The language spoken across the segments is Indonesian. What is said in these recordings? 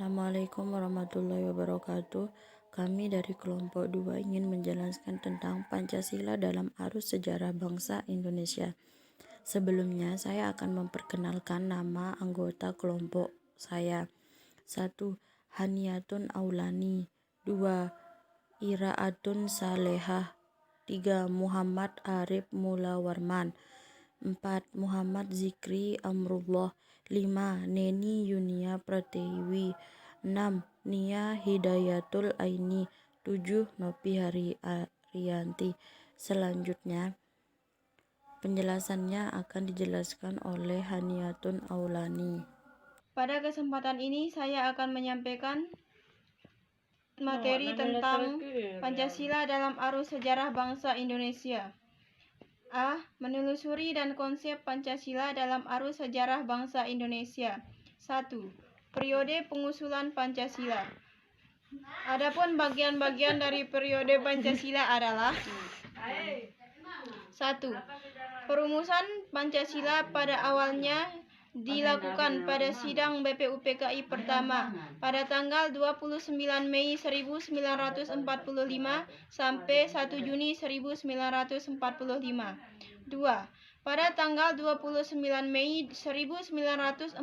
Assalamualaikum warahmatullahi wabarakatuh. Kami dari kelompok 2 ingin menjelaskan tentang Pancasila dalam arus sejarah bangsa Indonesia. Sebelumnya, saya akan memperkenalkan nama anggota kelompok saya. 1. Haniyatun Aulani. 2. Iraatun Salehah. 3. Muhammad Arif Mulawarman. 4. Muhammad Zikri Amrullah. 5. Neni Yunia Pratiwi. 6. Nia Hidayatul Aini. 7. Nopi Haryanti. Selanjutnya, penjelasannya akan dijelaskan oleh Haniyatun Aulani. Pada kesempatan ini saya akan menyampaikan materi tentang Pancasila dalam arus sejarah bangsa Indonesia. A. Menelusuri dan konsep Pancasila dalam arus sejarah bangsa Indonesia. 1. Periode pengusulan Pancasila. Adapun bagian-bagian dari periode Pancasila adalah 1. Perumusan Pancasila pada awalnya dilakukan pada sidang BPUPKI pertama pada tanggal 29 Mei 1945 sampai 1 Juni 1945. 2. Pada tanggal 29 Mei 1945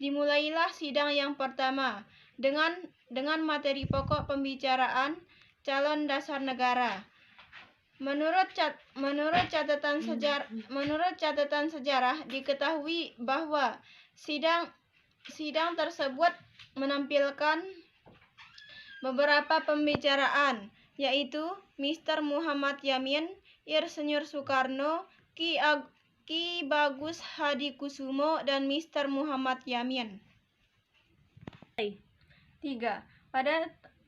dimulailah sidang yang pertama dengan materi pokok pembicaraan calon dasar negara. Menurut catatan sejarah diketahui bahwa sidang tersebut menampilkan beberapa pembicaraan, yaitu Mr. Muhammad Yamin, Insinyur Soekarno, Ki Bagus Hadikusumo, dan Mr. Muhammad Yamin. 3.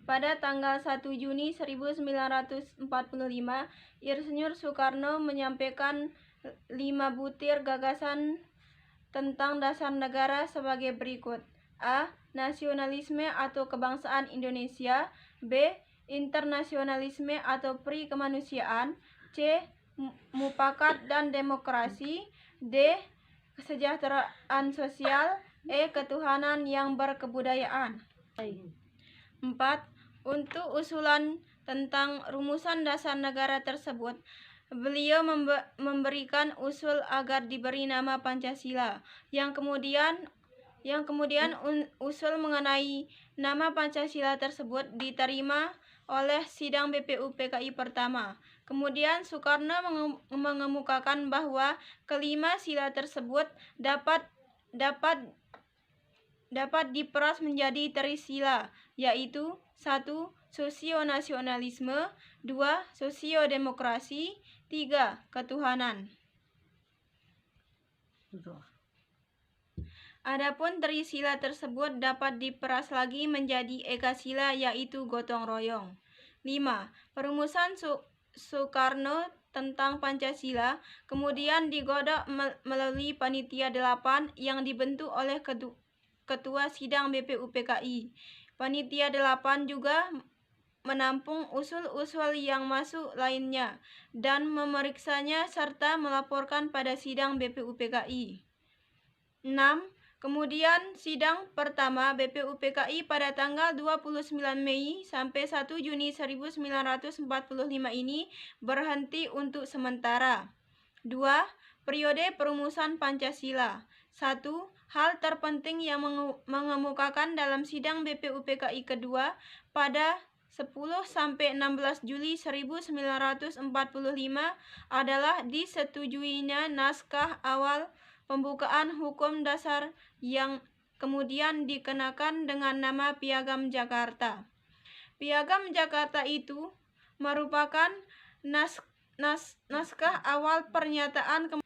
Pada tanggal 1 Juni 1945, Insinyur Soekarno menyampaikan 5 butir gagasan tentang dasar negara sebagai berikut. A. Nasionalisme atau kebangsaan Indonesia. B. Internasionalisme atau pri-kemanusiaan. C. Mufakat dan demokrasi. D. Kesejahteraan sosial. E. Ketuhanan yang berkebudayaan. 4. Untuk usulan tentang rumusan dasar negara tersebut, beliau memberikan usul agar diberi nama Pancasila, yang kemudian usul mengenai nama Pancasila tersebut diterima oleh sidang BPUPKI pertama. Kemudian Soekarno mengemukakan bahwa kelima sila tersebut dapat diperas menjadi trisila, yaitu 1. Sosionasionalisme, 2. Sosiodemokrasi, 3. Ketuhanan. Adapun trisila tersebut dapat diperas lagi menjadi ekasila, yaitu gotong royong. 5. Perumusan Soekarno tentang Pancasila kemudian digodok melalui Panitia 8 yang dibentuk oleh Ketua Sidang BPUPKI. Panitia 8 juga menampung usul-usul yang masuk lainnya dan memeriksanya serta melaporkan pada sidang BPUPKI. 6. Kemudian sidang pertama BPUPKI pada tanggal 29 Mei sampai 1 Juni 1945 ini berhenti untuk sementara. 2. Periode perumusan Pancasila. 1. Hal terpenting yang mengemukakan dalam sidang BPUPKI kedua pada 10-16 Juli 1945 adalah disetujuinya naskah awal pembukaan hukum dasar yang kemudian dikenakan dengan nama Piagam Jakarta. Piagam Jakarta itu merupakan naskah awal pernyataan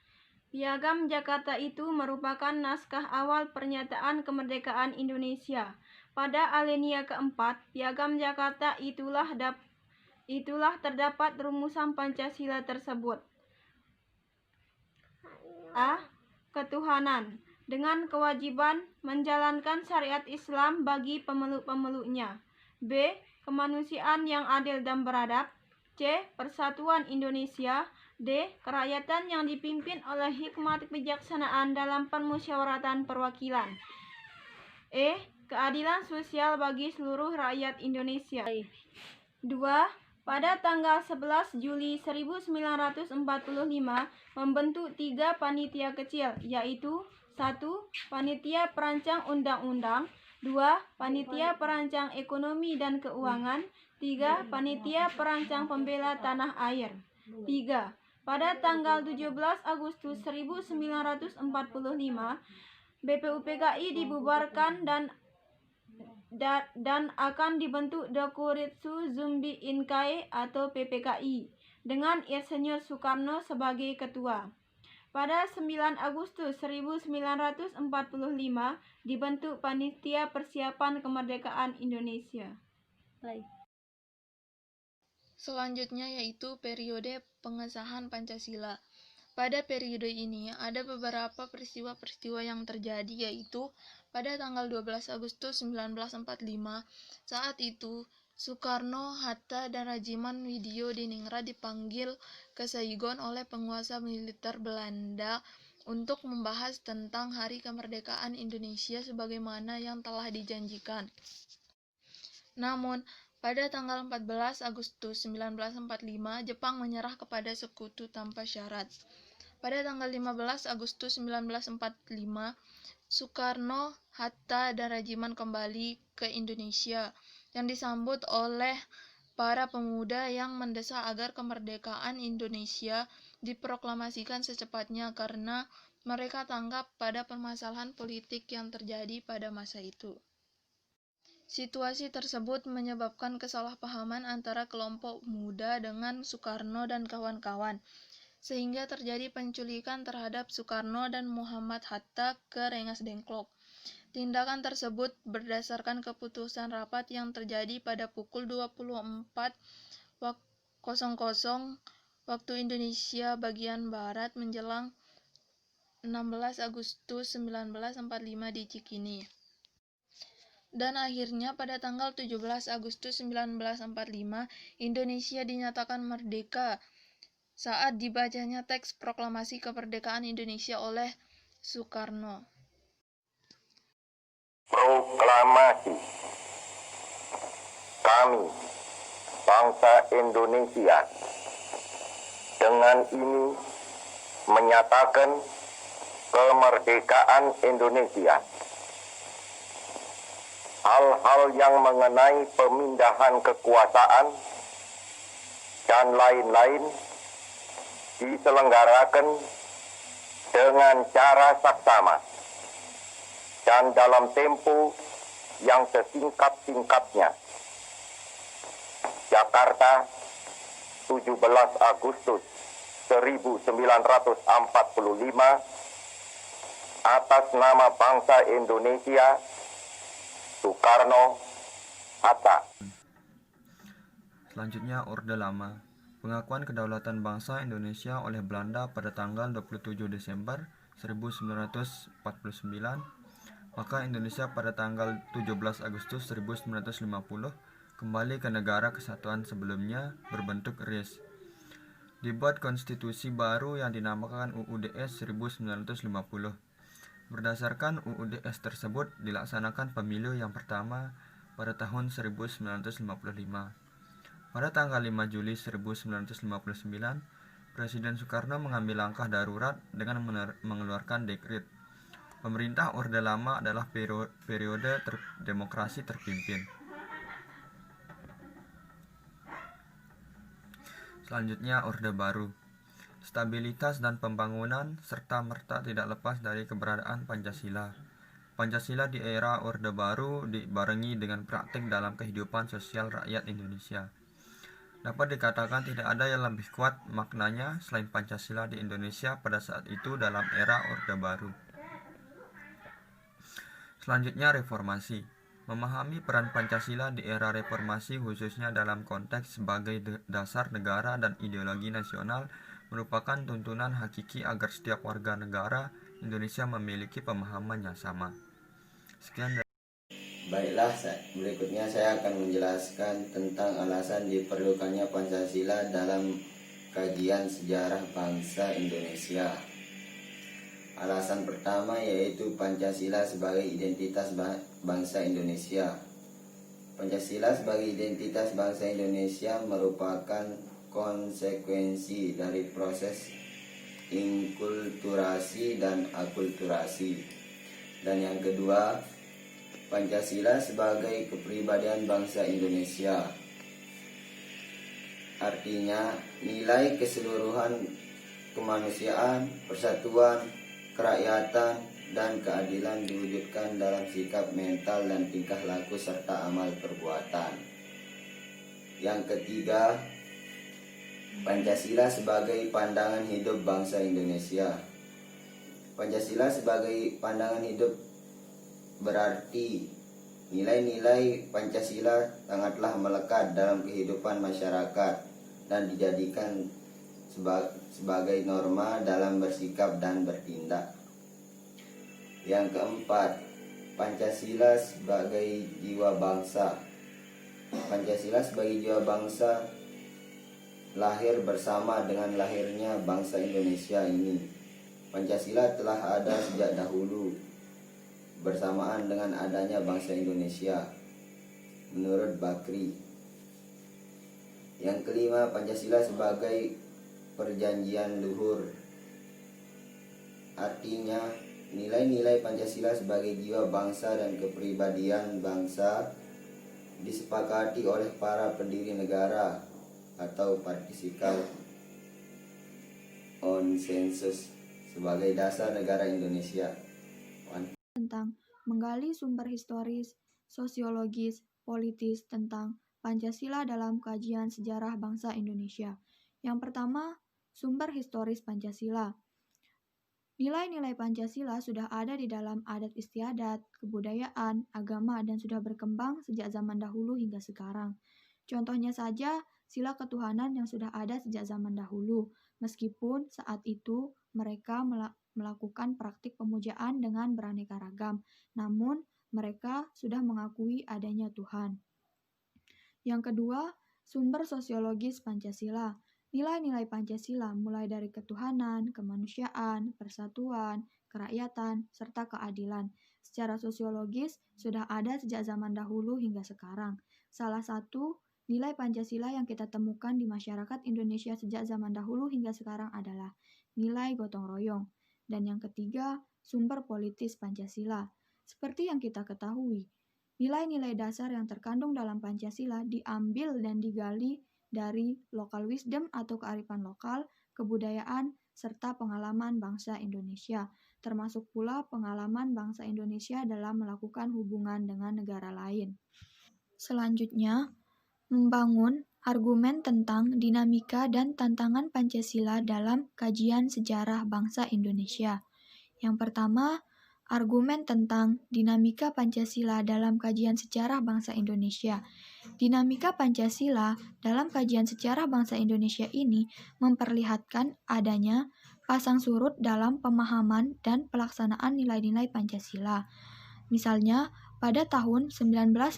Piagam Jakarta itu merupakan naskah awal pernyataan kemerdekaan Indonesia. Pada alinea keempat, Piagam Jakarta itulah terdapat rumusan Pancasila tersebut. A. Ketuhanan, dengan kewajiban menjalankan syariat Islam bagi pemeluk-pemeluknya. B. Kemanusiaan yang adil dan beradab. C. Persatuan Indonesia. D. Kerakyatan yang dipimpin oleh hikmat kebijaksanaan dalam permusyawaratan perwakilan. E. keadilan sosial bagi seluruh rakyat Indonesia. 2. Pada tanggal 11 Juli 1945 membentuk 3 panitia kecil, yaitu 1. Panitia Perancang Undang-Undang, 2. Panitia Perancang Ekonomi dan Keuangan, 3. Panitia Perancang Pembela Tanah Air. 3. Pada tanggal 17 Agustus 1945, BPUPKI dibubarkan dan akan dibentuk Dokuritsu Zumbi Inkai atau PPKI dengan Insinyur Soekarno sebagai ketua. Pada 9 Agustus 1945 dibentuk Panitia Persiapan Kemerdekaan Indonesia. Selanjutnya yaitu periode pengesahan Pancasila. Pada periode ini ada beberapa peristiwa-peristiwa yang terjadi, yaitu pada tanggal 12 Agustus 1945, saat itu Soekarno, Hatta, dan Rajiman Widyo-Diningrat dipanggil ke Saigon oleh penguasa militer Belanda untuk membahas tentang Hari Kemerdekaan Indonesia sebagaimana yang telah dijanjikan. Namun, pada tanggal 14 Agustus 1945, Jepang menyerah kepada Sekutu tanpa syarat. Pada tanggal 15 Agustus 1945, Soekarno, Hatta, dan Rajiman kembali ke Indonesia, yang disambut oleh para pemuda yang mendesak agar kemerdekaan Indonesia diproklamasikan secepatnya karena mereka tanggap pada permasalahan politik yang terjadi pada masa itu. Situasi tersebut menyebabkan kesalahpahaman antara kelompok muda dengan Soekarno dan kawan-kawan, sehingga terjadi penculikan terhadap Soekarno dan Muhammad Hatta ke Rengas Dengklok. Tindakan tersebut berdasarkan keputusan rapat yang terjadi pada pukul 24.00 waktu Indonesia bagian Barat menjelang 16 Agustus 1945 di Cikini. Dan akhirnya pada tanggal 17 Agustus 1945, Indonesia dinyatakan merdeka saat dibacanya teks proklamasi kemerdekaan Indonesia oleh Soekarno. Proklamasi. Kami, bangsa Indonesia, dengan ini menyatakan kemerdekaan Indonesia. Hal-hal yang mengenai pemindahan kekuasaan dan lain-lain diselenggarakan dengan cara saksama dan dalam tempo yang sesingkat-singkatnya. Jakarta, 17 Agustus 1945, atas nama bangsa Indonesia, Soekarno, Hatta. Selanjutnya, Orde Lama. Pengakuan kedaulatan bangsa Indonesia oleh Belanda pada tanggal 27 Desember 1949, maka Indonesia pada tanggal 17 Agustus 1950 kembali ke negara kesatuan sebelumnya berbentuk RIS. Dibuat konstitusi baru yang dinamakan UUDS 1950. Berdasarkan UUDS tersebut dilaksanakan pemilu yang pertama pada tahun 1955. Pada tanggal 5 Juli 1959, Presiden Soekarno mengambil langkah darurat dengan mengeluarkan dekret. Pemerintah Orde Lama adalah periode demokrasi terpimpin. Selanjutnya, Orde Baru. Stabilitas dan pembangunan serta-merta tidak lepas dari keberadaan Pancasila. Pancasila di era Orde Baru dibarengi dengan praktik dalam kehidupan sosial rakyat Indonesia. Dapat dikatakan tidak ada yang lebih kuat maknanya selain Pancasila di Indonesia pada saat itu dalam era Orde Baru. Selanjutnya, reformasi. Memahami peran Pancasila di era reformasi khususnya dalam konteks sebagai dasar negara dan ideologi nasional merupakan tuntunan hakiki agar setiap warga negara Indonesia memiliki pemahaman yang sama. Sekian dari... Baiklah, berikutnya saya akan menjelaskan tentang alasan diperlukannya Pancasila dalam kajian sejarah bangsa Indonesia. Alasan pertama yaitu Pancasila sebagai identitas bangsa Indonesia. Pancasila sebagai identitas bangsa Indonesia merupakan konsekuensi dari proses inkulturasi dan akulturasi. Dan yang kedua, Pancasila sebagai kepribadian bangsa Indonesia. Artinya, nilai keseluruhan kemanusiaan, persatuan, kerakyatan, dan keadilan diwujudkan dalam sikap mental dan tingkah laku serta amal perbuatan. Yang ketiga, Pancasila sebagai pandangan hidup bangsa Indonesia. Pancasila sebagai pandangan hidup berarti nilai-nilai Pancasila sangatlah melekat dalam kehidupan masyarakat dan dijadikan sebagai norma dalam bersikap dan bertindak. Yang keempat, Pancasila sebagai jiwa bangsa. Pancasila sebagai jiwa bangsa lahir bersama dengan lahirnya bangsa Indonesia ini. Pancasila telah ada sejak dahulu bersamaan dengan adanya bangsa Indonesia, menurut Bakri. Yang kelima, Pancasila sebagai perjanjian luhur. Artinya, nilai-nilai Pancasila sebagai jiwa bangsa dan kepribadian bangsa disepakati oleh para pendiri negara atau Partisikal Konsensus sebagai dasar negara Indonesia. Tentang menggali sumber historis, sosiologis, politis tentang Pancasila dalam kajian sejarah bangsa Indonesia. Yang pertama, sumber historis Pancasila. Nilai-nilai Pancasila sudah ada di dalam adat istiadat, kebudayaan, agama, dan sudah berkembang sejak zaman dahulu hingga sekarang. Contohnya saja, sila ketuhanan yang sudah ada sejak zaman dahulu, meskipun saat itu mereka melakukan praktik pemujaan dengan beraneka ragam, namun mereka sudah mengakui adanya Tuhan. Yang kedua, sumber sosiologis Pancasila. Nilai-nilai Pancasila mulai dari ketuhanan, kemanusiaan, persatuan, kerakyatan, serta keadilan. Secara sosiologis sudah ada sejak zaman dahulu hingga sekarang. Salah satu nilai Pancasila yang kita temukan di masyarakat Indonesia sejak zaman dahulu hingga sekarang adalah nilai gotong royong. Dan yang ketiga, sumber politis Pancasila. Seperti yang kita ketahui, nilai-nilai dasar yang terkandung dalam Pancasila diambil dan digali dari local wisdom atau kearifan lokal, kebudayaan, serta pengalaman bangsa Indonesia, termasuk pula pengalaman bangsa Indonesia dalam melakukan hubungan dengan negara lain. Selanjutnya, membangun argumen tentang dinamika dan tantangan Pancasila dalam kajian sejarah bangsa Indonesia. Yang pertama, argumen tentang dinamika Pancasila dalam kajian sejarah bangsa Indonesia. Dinamika Pancasila dalam kajian sejarah bangsa Indonesia ini memperlihatkan adanya pasang surut dalam pemahaman dan pelaksanaan nilai-nilai Pancasila. Misalnya, pada tahun 1950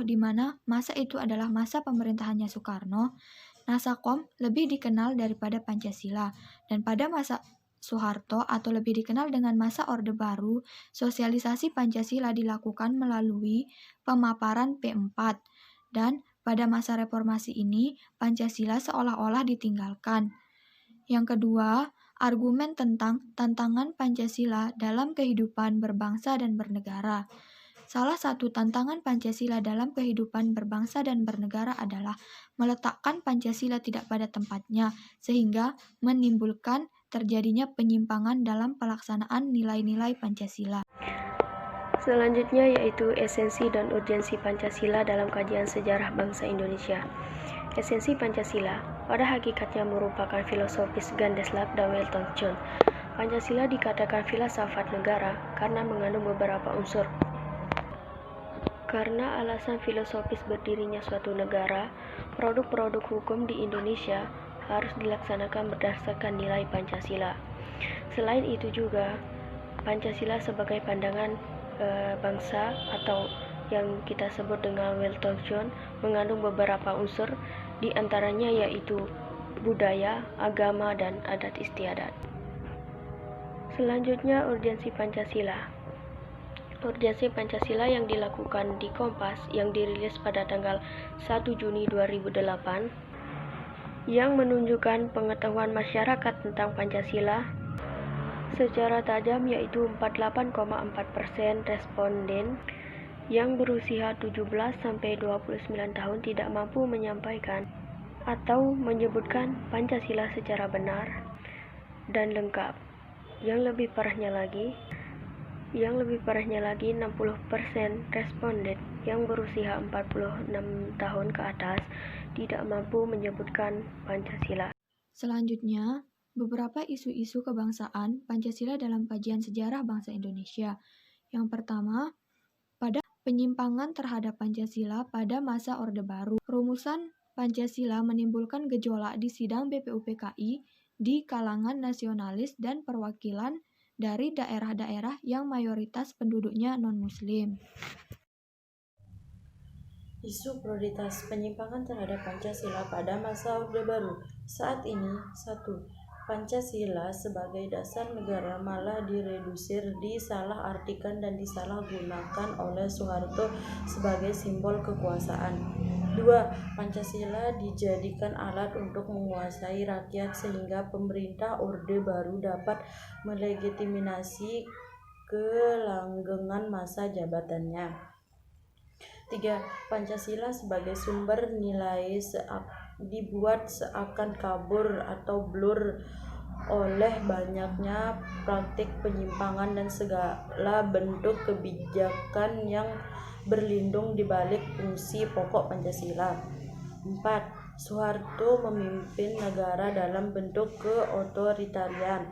di mana masa itu adalah masa pemerintahannya Soekarno, Nasakom lebih dikenal daripada Pancasila, dan pada masa Soeharto atau lebih dikenal dengan masa Orde Baru, sosialisasi Pancasila dilakukan melalui pemaparan P4, dan pada masa reformasi ini Pancasila seolah-olah ditinggalkan. Yang kedua, argumen tentang tantangan Pancasila dalam kehidupan berbangsa dan bernegara. Salah satu tantangan Pancasila dalam kehidupan berbangsa dan bernegara adalah meletakkan Pancasila tidak pada tempatnya, sehingga menimbulkan terjadinya penyimpangan dalam pelaksanaan nilai-nilai Pancasila. Selanjutnya yaitu esensi dan urgensi Pancasila dalam kajian sejarah bangsa Indonesia. Esensi Pancasila pada hakikatnya merupakan filosofis Gandeslav dan Welton John. Pancasila dikatakan filsafat negara karena mengandung beberapa unsur. Karena alasan filosofis berdirinya suatu negara, produk-produk hukum di Indonesia harus dilaksanakan berdasarkan nilai Pancasila. Selain itu juga, Pancasila sebagai pandangan bangsa atau yang kita sebut dengan Welton John mengandung beberapa unsur, di antaranya yaitu budaya, agama, dan adat istiadat. Selanjutnya, urgensi Pancasila. Urgensi Pancasila yang dilakukan di Kompas yang dirilis pada tanggal 1 Juni 2008 yang menunjukkan pengetahuan masyarakat tentang Pancasila secara tajam, yaitu 48,4% responden yang berusia 17-29 tahun tidak mampu menyampaikan atau menyebutkan Pancasila secara benar dan lengkap. Yang lebih parahnya lagi, 60% responden yang berusia 46 tahun ke atas tidak mampu menyebutkan Pancasila. Selanjutnya, beberapa isu-isu kebangsaan Pancasila dalam kajian sejarah bangsa Indonesia. Yang pertama, pada penyimpangan terhadap Pancasila pada masa Orde Baru. Rumusan Pancasila menimbulkan gejolak di sidang BPUPKI di kalangan nasionalis dan perwakilan dari daerah-daerah yang mayoritas penduduknya non-Muslim. Isu prioritas penyimpangan terhadap Pancasila pada masa Orde Baru. Saat ini, 1. Pancasila sebagai dasar negara malah diredusir, disalahartikan dan disalahgunakan oleh Soeharto sebagai simbol kekuasaan. 2. Pancasila dijadikan alat untuk menguasai rakyat sehingga pemerintah Orde Baru dapat melegitimasi kelanggengan masa jabatannya. 3. Pancasila sebagai sumber nilai dibuat seakan kabur atau blur oleh banyaknya praktik penyimpangan dan segala bentuk kebijakan yang berlindung di balik fungsi pokok Pancasila. 4. Soeharto memimpin negara dalam bentuk keotoritarian.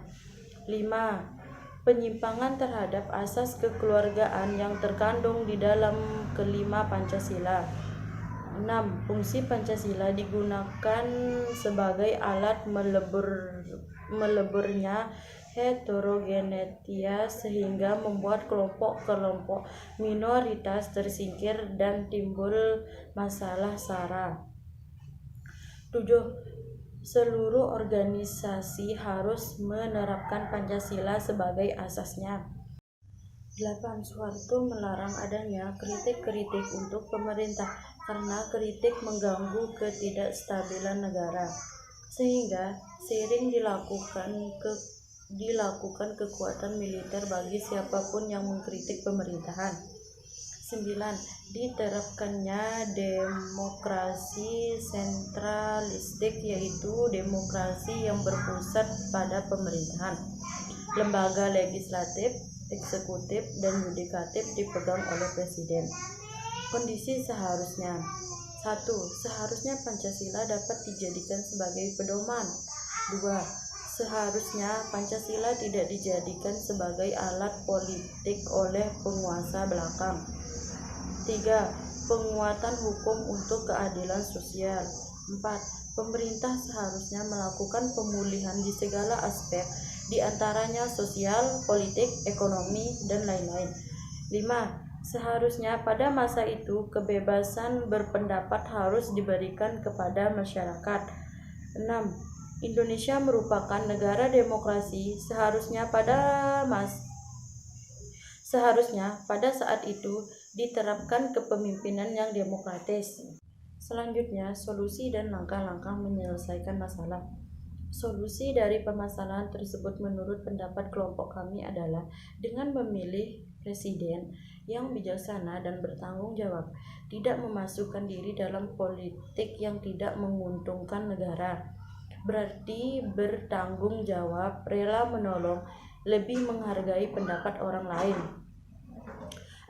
5. Penyimpangan terhadap asas kekeluargaan yang terkandung di dalam kelima Pancasila. 6. Fungsi Pancasila digunakan sebagai alat meleburnya heterogenetia sehingga membuat kelompok-kelompok minoritas tersingkir dan timbul masalah SARA. 7. Seluruh organisasi harus menerapkan Pancasila sebagai asasnya. 8. Soeharto melarang adanya kritik-kritik untuk pemerintah karena kritik mengganggu ketidakstabilan negara, sehingga sering dilakukan kekuatan militer bagi siapapun yang mengkritik pemerintahan. 9. Diterapkannya demokrasi sentralistik, yaitu demokrasi yang berpusat pada pemerintahan. Lembaga legislatif, eksekutif, dan yudikatif dipegang oleh presiden. Kondisi seharusnya. 1. Seharusnya Pancasila dapat dijadikan sebagai pedoman. 2. Seharusnya Pancasila tidak dijadikan sebagai alat politik oleh penguasa belakang. 3. Penguatan hukum untuk keadilan sosial. 4. Pemerintah seharusnya melakukan pemulihan di segala aspek, di antaranya sosial, politik, ekonomi, dan lain-lain. 5. Seharusnya pada masa itu kebebasan berpendapat harus diberikan kepada masyarakat. 6. Indonesia merupakan negara demokrasi, seharusnya pada saat itu diterapkan kepemimpinan yang demokratis. Selanjutnya, solusi dan langkah-langkah menyelesaikan masalah. Solusi dari permasalahan tersebut menurut pendapat kelompok kami adalah dengan memilih presiden yang bijaksana dan bertanggung jawab, tidak memasukkan diri dalam politik yang tidak menguntungkan negara. Berarti bertanggung jawab, rela menolong, lebih menghargai pendapat orang lain.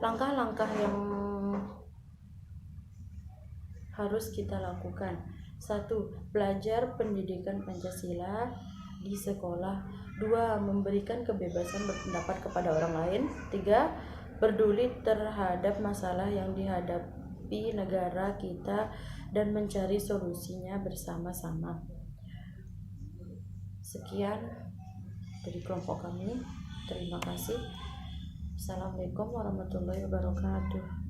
Langkah-langkah yang harus kita lakukan. 1. Belajar pendidikan Pancasila di sekolah. 2. Memberikan kebebasan berpendapat kepada orang lain. 3. Peduli terhadap masalah yang dihadapi negara kita dan mencari solusinya bersama-sama. Sekian dari kelompok kami. Terima kasih. Assalamualaikum warahmatullahi wabarakatuh.